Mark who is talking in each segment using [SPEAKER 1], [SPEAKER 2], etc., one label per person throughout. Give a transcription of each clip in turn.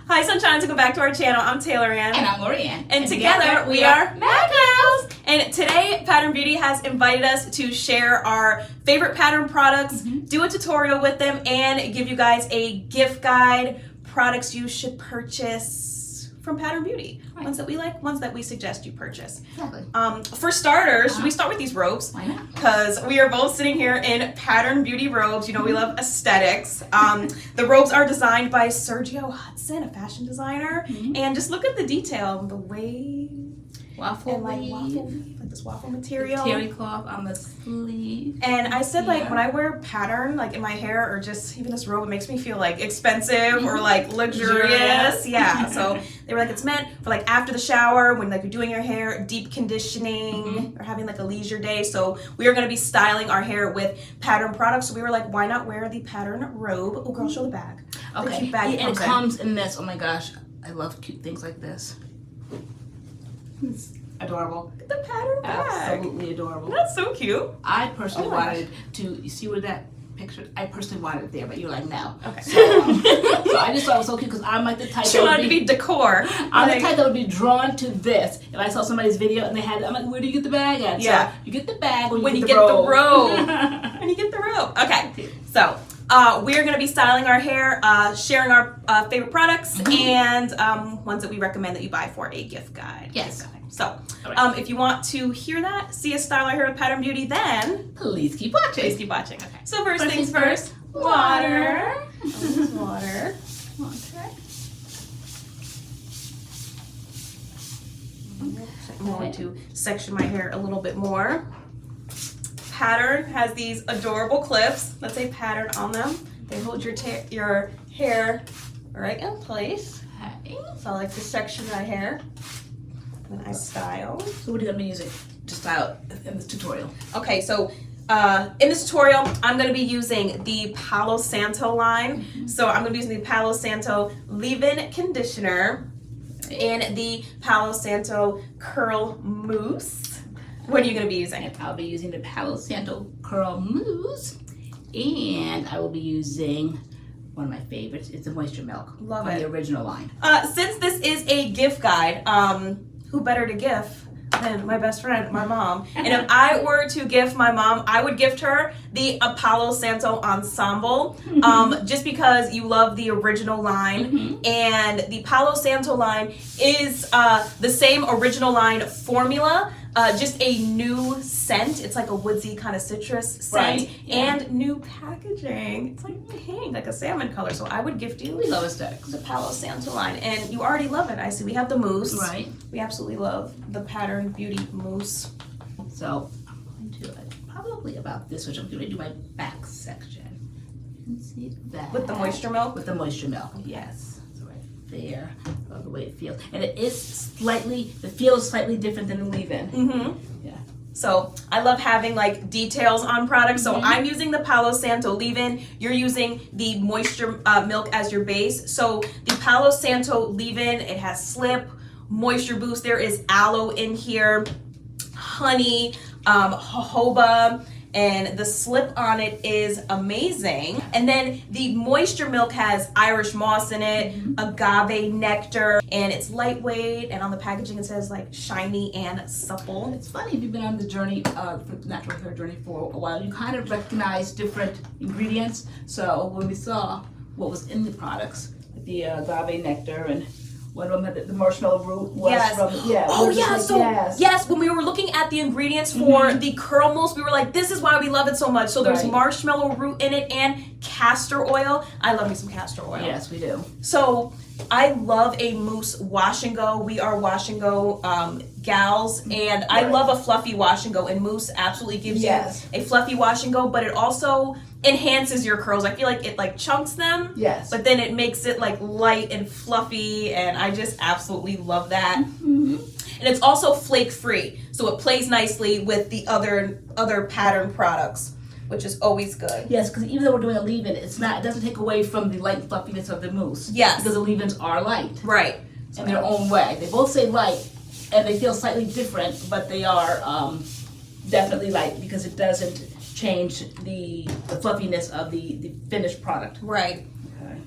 [SPEAKER 1] Hi Sunshines, welcome back to our channel. I'm TaylorAnne.
[SPEAKER 2] And I'm LoriAnne.
[SPEAKER 1] And together we are MADCURLS. And today Pattern Beauty has invited us to share our favorite pattern products, do a tutorial with them, and give you guys a gift guide, products you should purchase from Pattern Beauty. Right. Ones that we like, ones that we suggest you purchase.
[SPEAKER 2] Exactly.
[SPEAKER 1] For starters, should we start with these robes?
[SPEAKER 2] Why not?
[SPEAKER 1] Because we are both sitting here in Pattern Beauty robes. You know we love aesthetics. The robes are designed by Sergio Hudson, a fashion designer. And just look at the detail, the way
[SPEAKER 2] waffle
[SPEAKER 1] weave, like this waffle material.
[SPEAKER 2] Terry cloth on the sleeve.
[SPEAKER 1] And I said, like, when I wear pattern, like in my hair or just even this robe, it makes me feel like expensive or like luxurious. Yeah. So they were like, it's meant for like after the shower when like you're doing your hair, deep conditioning, or having like a leisure day. So we are going to be styling our hair with pattern products. So we were like, why not wear the pattern robe? Oh, girl, show the bag.
[SPEAKER 2] Okay.
[SPEAKER 1] The cute bag
[SPEAKER 2] and it comes in this. Oh my gosh, I love cute things like this. It's adorable.
[SPEAKER 1] Look at the pattern bag.
[SPEAKER 2] Absolutely adorable.
[SPEAKER 1] That's so cute.
[SPEAKER 2] I personally wanted to, you see where that picture, I personally wanted it there, but you're like, no.
[SPEAKER 1] Okay.
[SPEAKER 2] So, so I just thought it was so cute because I'm like the type
[SPEAKER 1] She wanted to be decor.
[SPEAKER 2] I'm the type that would be drawn to this. If I saw somebody's video and they had it, I'm like, where do you get the bag at?
[SPEAKER 1] Yeah.
[SPEAKER 2] So you get the bag when you
[SPEAKER 1] get the robe. When you get the robe. Okay. So we're going to be styling our hair, sharing our favorite products, and ones that we recommend that you buy for a gift guide.
[SPEAKER 2] Yes.
[SPEAKER 1] So, if you want to hear that, see us style our hair with Pattern Beauty, then
[SPEAKER 2] please keep watching.
[SPEAKER 1] Please keep watching. Okay. So first things first, water. This is water. Okay. I'm going to section my hair a little bit more. Pattern has these adorable clips that say pattern on them. They hold your hair right in place.
[SPEAKER 2] Okay.
[SPEAKER 1] So I like to section my hair when I style.
[SPEAKER 2] So what are you going to be using to style in this tutorial? Okay,
[SPEAKER 1] so in this tutorial, I'm going to be using the Palo Santo line. So I'm going to be using the Palo Santo leave-in conditioner and the Palo Santo curl mousse. What are you going to be using?
[SPEAKER 2] I'll be using the Palo Santo curl mousse, and I will be using one of my favorites. It's the Moisture Milk.
[SPEAKER 1] Love
[SPEAKER 2] from
[SPEAKER 1] it.
[SPEAKER 2] The original line.
[SPEAKER 1] Since this is a gift guide, who better to gift than my best friend, my mom? And if I were to gift my mom, I would gift her the Palo Santo Ensemble, just because you love the original line. And the Palo Santo line is the same original line formula, just a new scent. It's like a woodsy kind of citrus scent, and new packaging. It's like pink, like a salmon color. So I would gift you.
[SPEAKER 2] We love aesthetics.
[SPEAKER 1] The Palo Santo line, and you already love it. I see we have the mousse.
[SPEAKER 2] Right.
[SPEAKER 1] We absolutely love the Pattern Beauty mousse.
[SPEAKER 2] So I'm going to probably about this, which I'm going to do my back section. You can see that
[SPEAKER 1] With the Moisture Milk.
[SPEAKER 2] With the Moisture Milk. Yes. There, I love the way it feels, and it is slightly, the feel is slightly different than the leave-in. Yeah. So
[SPEAKER 1] I love having like details on products. So I'm using the Palo Santo leave-in. You're using the Moisture Milk as your base. So the Palo Santo leave-in, it has slip, moisture boost. There is aloe in here, honey, jojoba. And the slip on it is amazing. And then the Moisture Milk has Irish moss in it, agave nectar, and it's lightweight. And on the packaging it says like shiny and supple.
[SPEAKER 2] It's funny, if you've been on the journey, for the natural hair journey for a while, you kind of recognize different ingredients. So when we saw what was in the products, the agave nectar and one of them, the marshmallow root was from,
[SPEAKER 1] yes, when we were looking at the ingredients for the curl mousse, we were like, this is why we love it so much. So there's marshmallow root in it and castor oil. I love me some castor oil.
[SPEAKER 2] Yes, we do.
[SPEAKER 1] So I love a mousse wash and go. We are wash and go gals, and I love a fluffy wash and go, and mousse absolutely gives you a fluffy wash and go, but it also enhances your curls. I feel like it like chunks them, but then it makes it like light and fluffy, and I just absolutely love that. And it's also flake free, so it plays nicely with the other pattern products, which is always good.
[SPEAKER 2] Yes, because even though we're doing a leave-in, it doesn't take away from the light fluffiness of the mousse.
[SPEAKER 1] Yes,
[SPEAKER 2] because the leave-ins are light,
[SPEAKER 1] right,
[SPEAKER 2] in their own way. They both say light, and they feel slightly different, but they are definitely light because it doesn't change the fluffiness of the finished product.
[SPEAKER 1] Right.
[SPEAKER 2] Okay.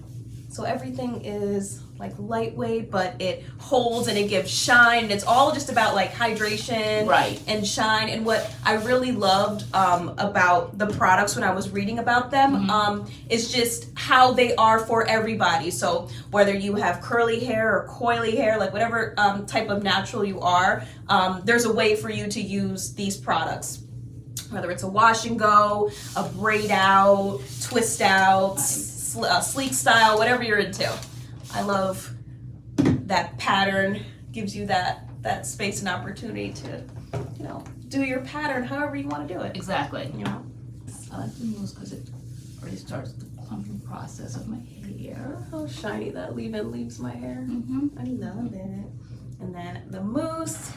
[SPEAKER 1] So everything is like lightweight, but it holds and it gives shine. And it's all just about like hydration and shine. And what I really loved about the products when I was reading about them is just how they are for everybody. So whether you have curly hair or coily hair, like whatever type of natural you are, there's a way for you to use these products. Whether it's a wash and go, a braid out, twist out, sleek style, whatever you're into. I love that pattern. Gives you that space and opportunity to, you know, do your pattern however you want to do it.
[SPEAKER 2] Exactly.
[SPEAKER 1] You know.
[SPEAKER 2] I like the mousse because it already starts the clumping process of my hair.
[SPEAKER 1] How shiny that leave-in leaves my hair. I love it. And then the mousse.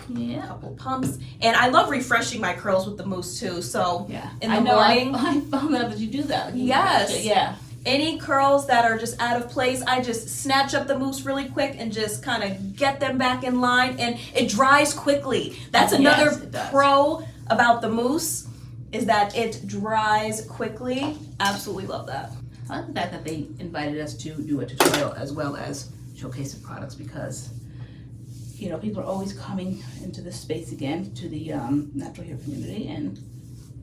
[SPEAKER 2] Yeah.
[SPEAKER 1] A couple pumps. And I love refreshing my curls with the mousse too. So in the morning.
[SPEAKER 2] I found out that you do that.
[SPEAKER 1] Yes.
[SPEAKER 2] Yeah.
[SPEAKER 1] Any curls that are just out of place, I just snatch up the mousse really quick and just kind of get them back in line, and it dries quickly. That's another pro about the mousse, is that it dries quickly. Absolutely love that.
[SPEAKER 2] I like the fact that they invited us to do a tutorial as well as showcase the products, because you know, people are always coming into this space again, to the natural hair community, and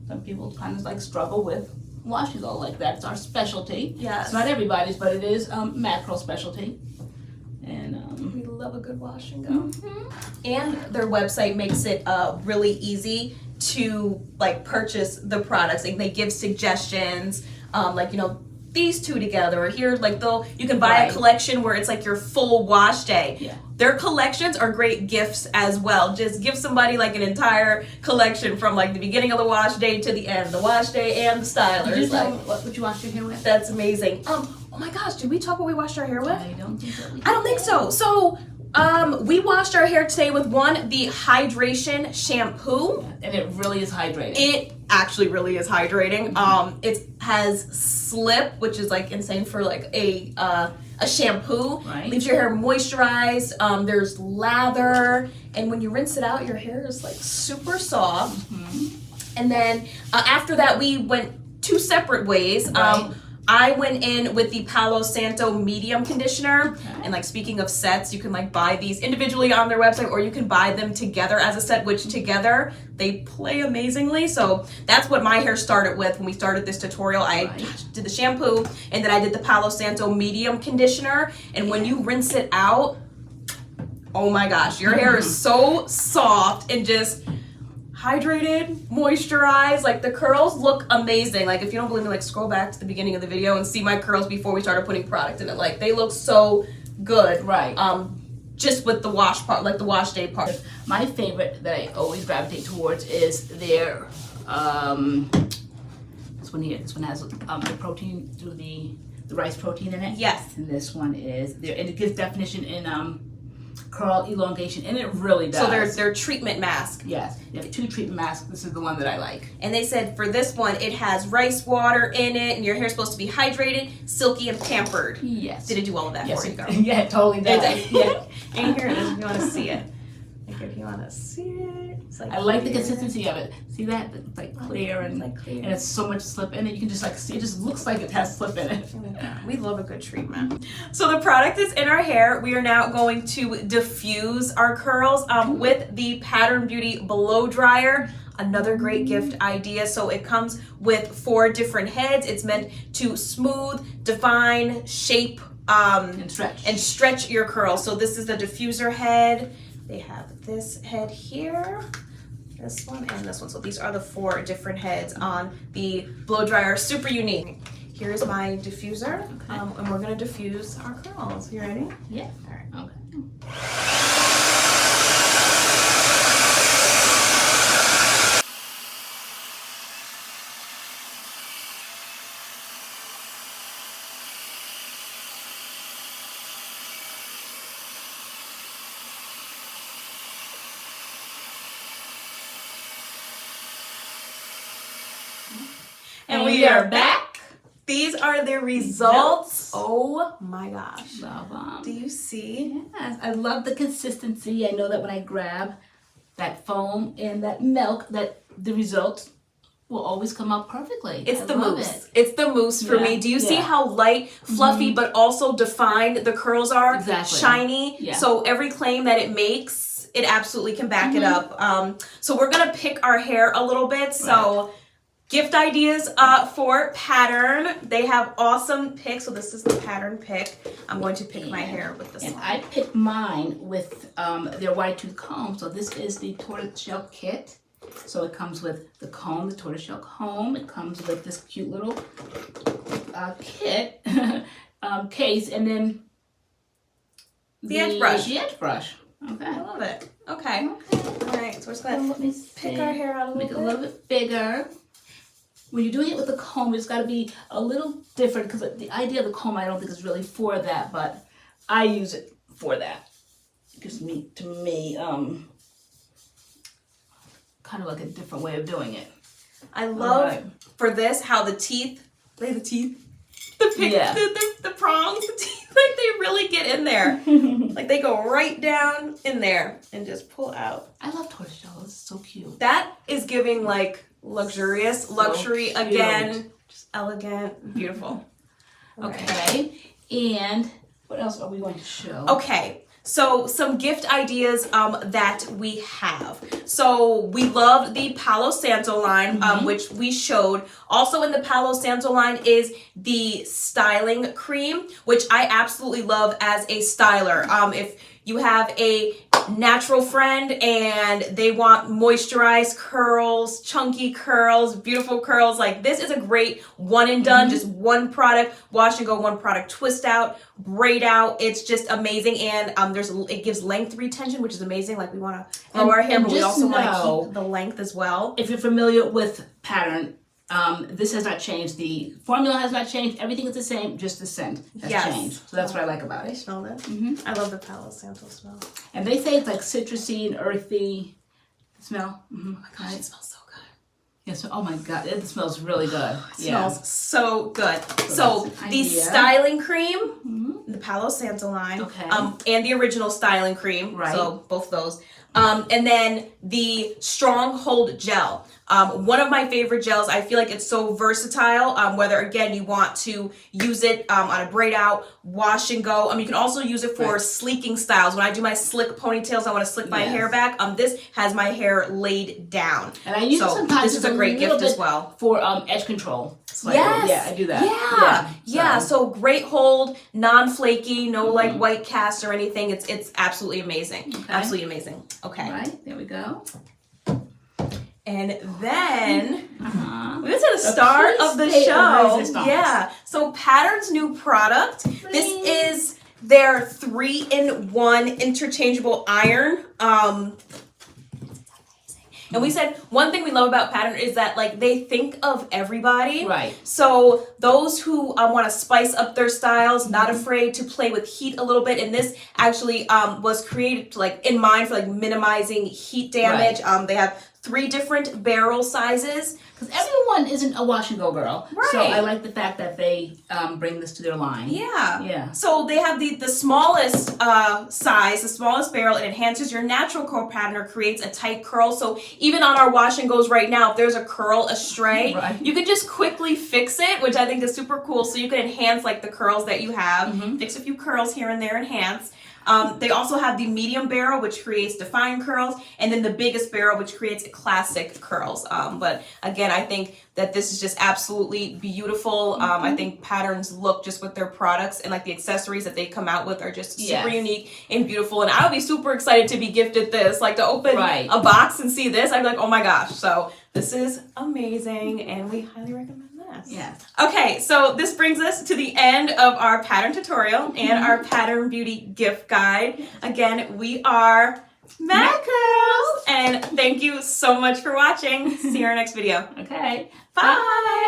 [SPEAKER 2] some people kind of like struggle with washes all like that. It's our specialty.
[SPEAKER 1] Yes.
[SPEAKER 2] It's not everybody's, but it is MADCURLS specialty. And
[SPEAKER 1] we love a good wash and go. And their website makes it really easy to like purchase the products. Like they give suggestions, like, you know, these two together, or here, like you can buy a collection where it's like your full wash day.
[SPEAKER 2] Yeah.
[SPEAKER 1] Their collections are great gifts as well. Just give somebody like an entire collection from like the beginning of the wash day to the end, the wash day and the stylers.
[SPEAKER 2] Did you know what you washed your hair with?
[SPEAKER 1] That's amazing. Oh my gosh, did we talk what we washed our hair with?
[SPEAKER 2] I don't think so.
[SPEAKER 1] I don't think so. So we washed our hair today with the hydration shampoo.
[SPEAKER 2] And it really is hydrating.
[SPEAKER 1] It actually really is hydrating. It has slip, which is like insane for like a shampoo.
[SPEAKER 2] Right.
[SPEAKER 1] Leaves your hair moisturized. There's lather, and when you rinse it out, your hair is like super soft. And then after that, we went two separate ways. I went in with the Palo Santo medium conditioner, and like speaking of sets, you can like buy these individually on their website, or you can buy them together as a set, which together they play amazingly. So that's what my hair started with when we started this tutorial. I did the shampoo, and then I did the Palo Santo medium conditioner, and when you rinse it out, oh my gosh, your hair is so soft and just hydrated, moisturized. Like the curls look amazing. Like if you don't believe me, like scroll back to the beginning of the video and see my curls before we started putting product in it. Like they look so good. Just with the wash part, like the wash day part.
[SPEAKER 2] My favorite that I always gravitate towards is their this one here. This one has the protein through the rice protein in it.
[SPEAKER 1] Yes.
[SPEAKER 2] And this one is there, and it gives definition in curl elongation, and it really does.
[SPEAKER 1] So their treatment mask.
[SPEAKER 2] Yes, you have two treatment masks. This is the one that I like.
[SPEAKER 1] And they said for this one, it has rice water in it, and your hair's supposed to be hydrated, silky, and pampered.
[SPEAKER 2] Yes.
[SPEAKER 1] Did it do all of that for you, girl?
[SPEAKER 2] Yeah, it totally does.
[SPEAKER 1] Yeah. And here it is if you want to see it. Like if you want to see it. It's like
[SPEAKER 2] I like the consistency of it. See that? It's like clear, and and it's so much slip in it. You can just like see. It just looks like it has slip in it.
[SPEAKER 1] We love a good treatment. So the product is in our hair. We are now going to diffuse our curls with the Pattern Beauty Blow Dryer. Another great gift idea. So it comes with 4 different heads. It's meant to smooth, define, shape, and stretch your curls. So this is the diffuser head. They have this head here, this one, and this one. So these are the 4 different heads on the blow dryer. Super unique. Here's my diffuser, and we're gonna diffuse our curls. You ready?
[SPEAKER 2] Yeah.
[SPEAKER 1] All right.
[SPEAKER 2] Okay.
[SPEAKER 1] And we are back. These are the results. Oh my gosh.
[SPEAKER 2] Love them.
[SPEAKER 1] Do you see?
[SPEAKER 2] Yes, I love the consistency. I know that when I grab that foam and that milk, that the result will always come out perfectly.
[SPEAKER 1] It's the
[SPEAKER 2] love
[SPEAKER 1] mousse.
[SPEAKER 2] it.
[SPEAKER 1] It's the mousse for me. Do you see how light, fluffy, but also defined the curls are?
[SPEAKER 2] Exactly.
[SPEAKER 1] Shiny.
[SPEAKER 2] Yeah.
[SPEAKER 1] So every claim that it makes, it absolutely can back it up. So we're gonna pick our hair a little bit. So gift ideas for Pattern. They have awesome picks. So this is the Pattern pick. I'm going to pick my hair with this
[SPEAKER 2] And
[SPEAKER 1] one.
[SPEAKER 2] I picked mine with their wide tooth comb. So this is the tortoiseshell kit. So it comes with the comb, the tortoiseshell comb. It comes with this cute little kit case, and then
[SPEAKER 1] The edge brush.
[SPEAKER 2] The edge brush. Okay.
[SPEAKER 1] I love it. Okay. All right. So we're just gonna
[SPEAKER 2] Let me
[SPEAKER 1] pick our hair out a
[SPEAKER 2] Make it a
[SPEAKER 1] little bit.
[SPEAKER 2] little bit bigger. When you're doing it with the comb, it's got to be a little different because the idea of the comb I don't think is really for that, but I use it for that. It gives me, kind of like a different way of doing it.
[SPEAKER 1] I love for this how the teeth, the prongs, the teeth, like they really get in there. Like they go right down in there and just pull out.
[SPEAKER 2] I love tortoiseshell. It's so cute.
[SPEAKER 1] That is giving like luxurious, luxury again, just elegant, beautiful.
[SPEAKER 2] Okay. And what else are we going to show?
[SPEAKER 1] Okay. So some gift ideas that we have. So we love the Palo Santo line, which we showed. Also in the Palo Santo line is the styling cream, which I absolutely love as a styler. If you have a natural friend and they want moisturized curls, chunky curls, beautiful curls, like this is a great one and done, just one product, wash and go, one product, twist out, braid out. It's just amazing. And it gives length retention, which is amazing. Like we want to grow our hair, but we also want to keep the length as well.
[SPEAKER 2] If you're familiar with Pattern, this has not changed. The formula has not changed. Everything is the same, just the scent has changed. So that's what I like about it.
[SPEAKER 1] I smell it. I love the Palo Santo smell.
[SPEAKER 2] And they say it's like citrusy and earthy smell. Oh my
[SPEAKER 1] gosh, it smells so good.
[SPEAKER 2] Yes. Oh my god, it smells really good.
[SPEAKER 1] It smells so good. So the styling cream, the Palo Santo line, and the original styling cream.
[SPEAKER 2] Right.
[SPEAKER 1] So both those. And then the Stronghold gel. One of my favorite gels. I feel like it's so versatile, whether again you want to use it on a braid out, wash and go. You can also use it for sleeking styles. When I do my slick ponytails, I want to slick my hair back. This has my hair laid down.
[SPEAKER 2] And I use it sometimes.
[SPEAKER 1] This is a great gift as well.
[SPEAKER 2] For edge control. Like,
[SPEAKER 1] yes.
[SPEAKER 2] I do that.
[SPEAKER 1] Yeah. So great hold, non-flaky, no like white cast or anything. It's absolutely amazing. Absolutely amazing. Okay.
[SPEAKER 2] All right. There we go.
[SPEAKER 1] And then this is the start of the show. Yeah. So Pattern's new product. This is their 3-in-1 interchangeable iron. And we said one thing we love about Pattern is that like they think of everybody.
[SPEAKER 2] Right.
[SPEAKER 1] So those who want to spice up their styles, not afraid to play with heat a little bit. And this actually was created like in mind for like minimizing heat damage. They have 3 different barrel sizes.
[SPEAKER 2] Because everyone isn't a wash and go girl.
[SPEAKER 1] Right.
[SPEAKER 2] So I like the fact that they bring this to their line.
[SPEAKER 1] Yeah. So they have the smallest size, the smallest barrel. It enhances your natural curl pattern or creates a tight curl. So even on our wash and goes right now, if there's a curl astray, you can just quickly fix it, which I think is super cool. So you can enhance like the curls that you have, fix a few curls here and there, enhance. They also have the medium barrel, which creates defined curls, and then the biggest barrel, which creates classic curls. But again, I think that this is just absolutely beautiful. I think Patterns look just with their products and like the accessories that they come out with are just super unique and beautiful. And I would be super excited to be gifted this, like to open a box and see this. I'd be like, oh my gosh. So this is amazing, and we highly recommend this.
[SPEAKER 2] Yes.
[SPEAKER 1] Okay, so this brings us to the end of our pattern tutorial and our Pattern Beauty gift guide. Again, we are MADCURLS, and thank you so much for watching. See you in our next video.
[SPEAKER 2] Okay.
[SPEAKER 1] Bye.